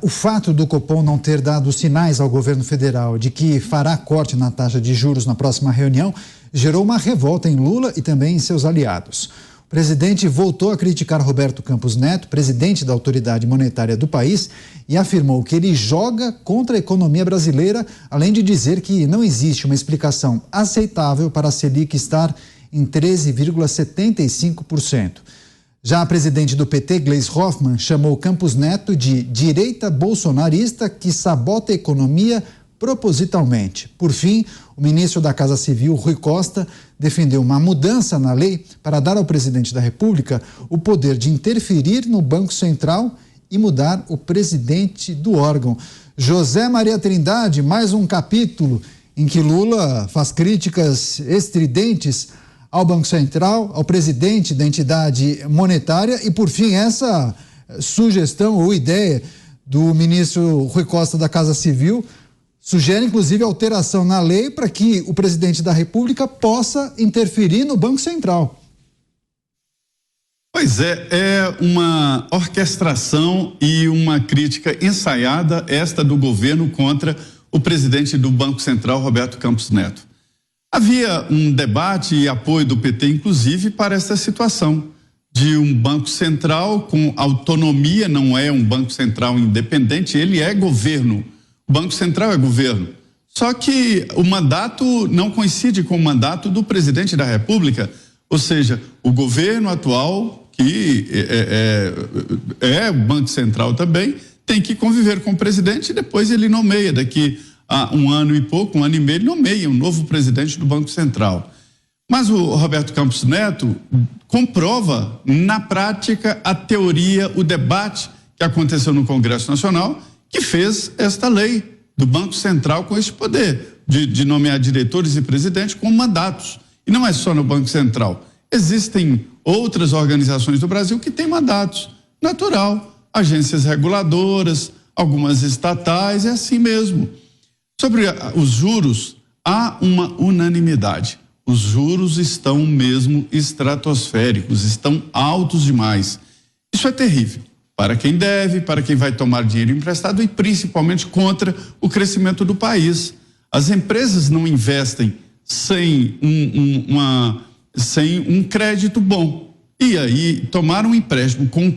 O fato do Copom não ter dado sinais ao governo federal de que fará corte na taxa de juros na próxima reunião gerou uma revolta em Lula e também em seus aliados. O presidente voltou a criticar Roberto Campos Neto, presidente da autoridade monetária do país, e afirmou que ele joga contra a economia brasileira, além de dizer que não existe uma explicação aceitável para a Selic estar em 13,75%. Já a presidente do PT, Gleisi Hoffmann, chamou Campos Neto de direita bolsonarista que sabota a economia propositalmente. Por fim, o ministro da Casa Civil, Rui Costa, defendeu uma mudança na lei para dar ao presidente da República o poder de interferir no Banco Central e mudar o presidente do órgão. José Maria Trindade, mais um capítulo em que Lula faz críticas estridentes ao Banco Central, ao presidente da entidade monetária e, por fim, essa sugestão ou ideia do ministro Rui Costa da Casa Civil sugere, inclusive, alteração na lei para que o presidente da República possa interferir no Banco Central. Pois é uma orquestração e uma crítica ensaiada esta do governo contra o presidente do Banco Central, Roberto Campos Neto. Havia um debate e apoio do PT, inclusive, para essa situação de um Banco Central com autonomia, não é um Banco Central independente, ele é governo. O Banco Central é governo. Só que o mandato não coincide com o mandato do presidente da República, ou seja, o governo atual, que é o Banco Central também, tem que conviver com o presidente e depois ele nomeia daqui há um ano e pouco, um ano e meio, ele nomeia um novo presidente do Banco Central. Mas o Roberto Campos Neto comprova na prática a teoria, o debate que aconteceu no Congresso Nacional, que fez esta lei do Banco Central com esse poder de nomear diretores e presidentes com mandatos. E não é só no Banco Central. Existem outras organizações do Brasil que têm mandatos. Natural, agências reguladoras, algumas estatais, é assim mesmo. Sobre os juros, há uma unanimidade. Os juros estão mesmo estratosféricos, estão altos demais. Isso é terrível para quem deve, para quem vai tomar dinheiro emprestado e principalmente contra o crescimento do país. As empresas não investem sem um crédito bom. E aí, tomar um empréstimo com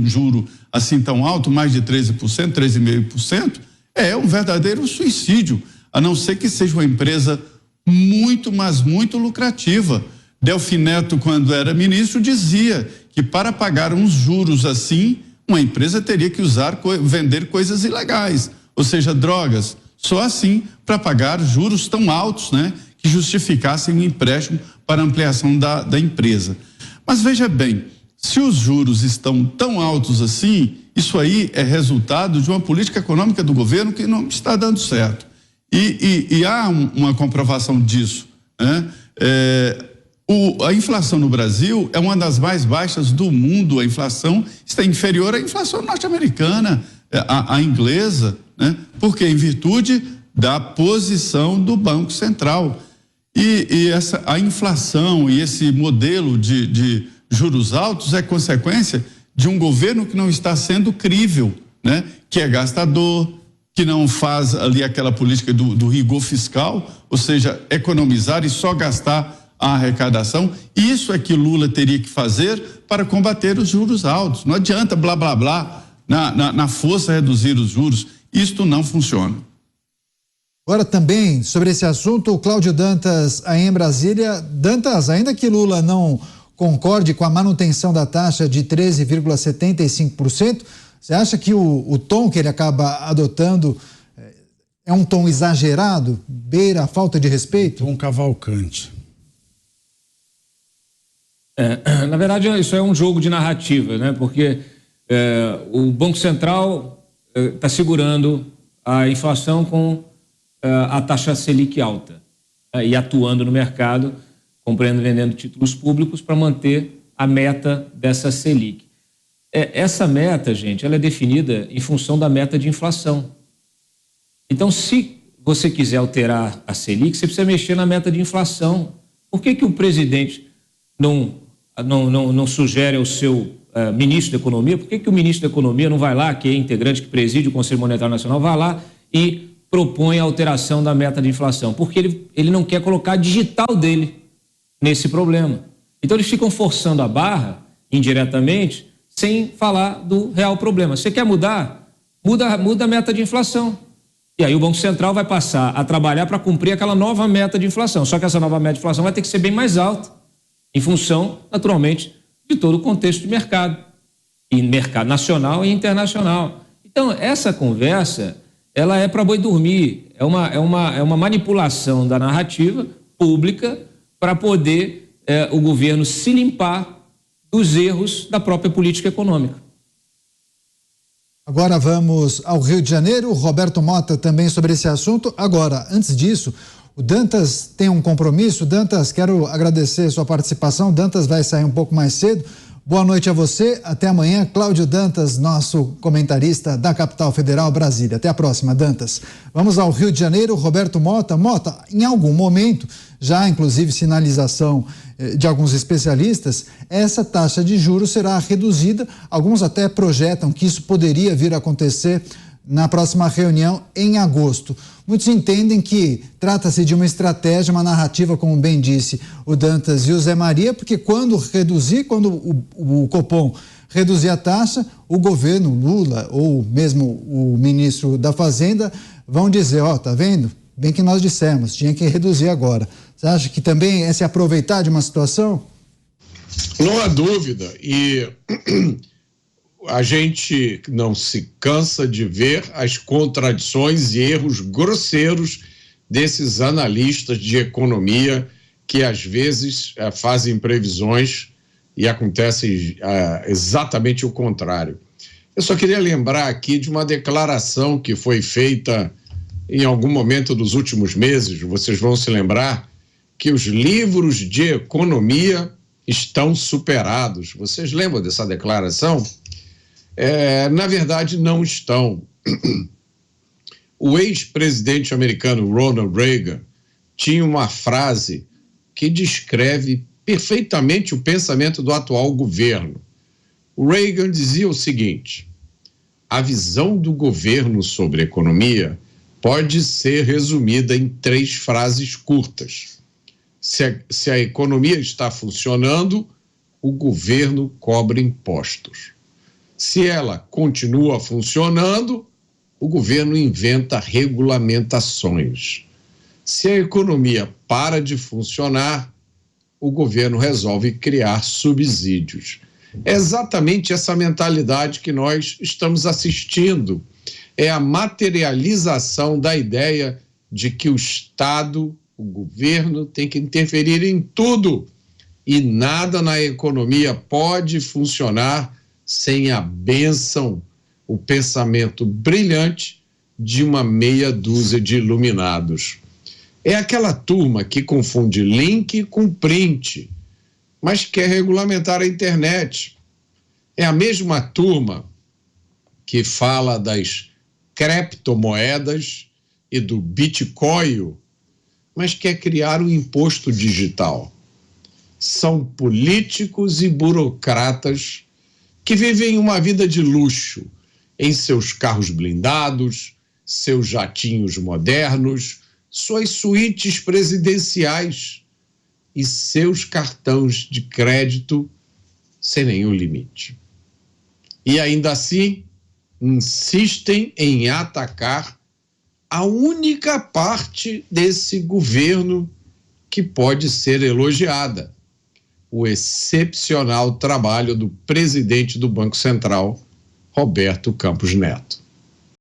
juro assim tão alto, mais de 13%, 13,5%, é um verdadeiro suicídio, a não ser que seja uma empresa muito, mas muito lucrativa. Delfim Neto, quando era ministro, dizia que para pagar uns juros assim, uma empresa teria que vender coisas ilegais, ou seja, drogas. Só assim para pagar juros tão altos, né, que justificassem um empréstimo para ampliação da empresa. Mas veja bem, se os juros estão tão altos assim, isso aí é resultado de uma política econômica do governo que não está dando certo. E há uma comprovação disso, né? A inflação no Brasil é uma das mais baixas do mundo. A inflação está inferior à inflação norte-americana, à inglesa, né? Porque em virtude da posição do Banco Central. A inflação e esse modelo de juros altos é consequência de um governo que não está sendo crível, né? Que é gastador, que não faz ali aquela política do rigor fiscal, ou seja, economizar e só gastar a arrecadação. Isso é que Lula teria que fazer para combater os juros altos. Não adianta blá blá blá na força reduzir os juros. Isto não funciona. Agora também sobre esse assunto, o Cláudio Dantas aí em Brasília. Dantas, ainda que Lula não concorde com a manutenção da taxa de 13,75%, você acha que o tom que ele acaba adotando é um tom exagerado, beira a falta de respeito? Tom Cavalcante. Na verdade, isso é um jogo de narrativa, né? Porque o Banco Central está segurando a inflação com a taxa Selic alta, e atuando no mercado, comprando e vendendo títulos públicos para manter a meta dessa Selic. Essa meta, gente, ela é definida em função da meta de inflação. Então, se você quiser alterar a Selic, você precisa mexer na meta de inflação. Por que o presidente não sugere ao seu ministro da Economia, por que o ministro da Economia não vai lá, que é integrante, que preside o Conselho Monetário Nacional, vai lá e propõe a alteração da meta de inflação? Porque ele não quer colocar a digital dele nesse problema. Então eles ficam forçando a barra, indiretamente, sem falar do real problema. Você quer mudar? Muda a meta de inflação. E aí o Banco Central vai passar a trabalhar para cumprir aquela nova meta de inflação. Só que essa nova meta de inflação vai ter que ser bem mais alta, em função, naturalmente, de todo o contexto de mercado, e mercado nacional e internacional. Então, essa conversa, ela é para boi dormir, é uma manipulação da narrativa pública para poder o governo se limpar dos erros da própria política econômica. Agora vamos ao Rio de Janeiro. Roberto Mota também sobre esse assunto. Agora, antes disso, o Dantas tem um compromisso. Dantas, quero agradecer sua participação. Dantas vai sair um pouco mais cedo. Boa noite a você. Até amanhã. Cláudio Dantas, nosso comentarista da Capital Federal, Brasília. Até a próxima, Dantas. Vamos ao Rio de Janeiro. Roberto Mota. Mota, em algum momento, já inclusive sinalização de alguns especialistas, essa taxa de juros será reduzida. Alguns até projetam que isso poderia vir a acontecer na próxima reunião em agosto. Muitos entendem que trata-se de uma estratégia, uma narrativa, como bem disse o Dantas e o Zé Maria, porque quando o Copom reduzir a taxa, o governo Lula ou mesmo o ministro da Fazenda vão dizer, tá vendo? Bem que nós dissemos, tinha que reduzir agora. Você acha que também é se aproveitar de uma situação? Não há dúvida. E a gente não se cansa de ver as contradições e erros grosseiros desses analistas de economia que às vezes fazem previsões e acontece exatamente o contrário. Eu só queria lembrar aqui de uma declaração que foi feita em algum momento dos últimos meses. Vocês vão se lembrar que os livros de economia estão superados. Vocês lembram dessa declaração? Na verdade, não estão. O ex-presidente americano Ronald Reagan tinha uma frase que descreve perfeitamente o pensamento do atual governo. O Reagan dizia o seguinte: a visão do governo sobre a economia pode ser resumida em 3 frases curtas. Se a economia está funcionando, o governo cobra impostos. Se ela continua funcionando, o governo inventa regulamentações. Se a economia para de funcionar, o governo resolve criar subsídios. É exatamente essa mentalidade que nós estamos assistindo. É a materialização da ideia de que o Estado, o governo, tem que interferir em tudo e nada na economia pode funcionar sem a bênção, o pensamento brilhante de uma meia dúzia de iluminados. É aquela turma que confunde link com print, mas quer regulamentar a internet. É a mesma turma que fala das criptomoedas e do Bitcoin, mas quer criar um imposto digital. São políticos e burocratas que vivem uma vida de luxo em seus carros blindados, seus jatinhos modernos, suas suítes presidenciais e seus cartões de crédito sem nenhum limite. E ainda assim, insistem em atacar a única parte desse governo que pode ser elogiada: o excepcional trabalho do presidente do Banco Central, Roberto Campos Neto.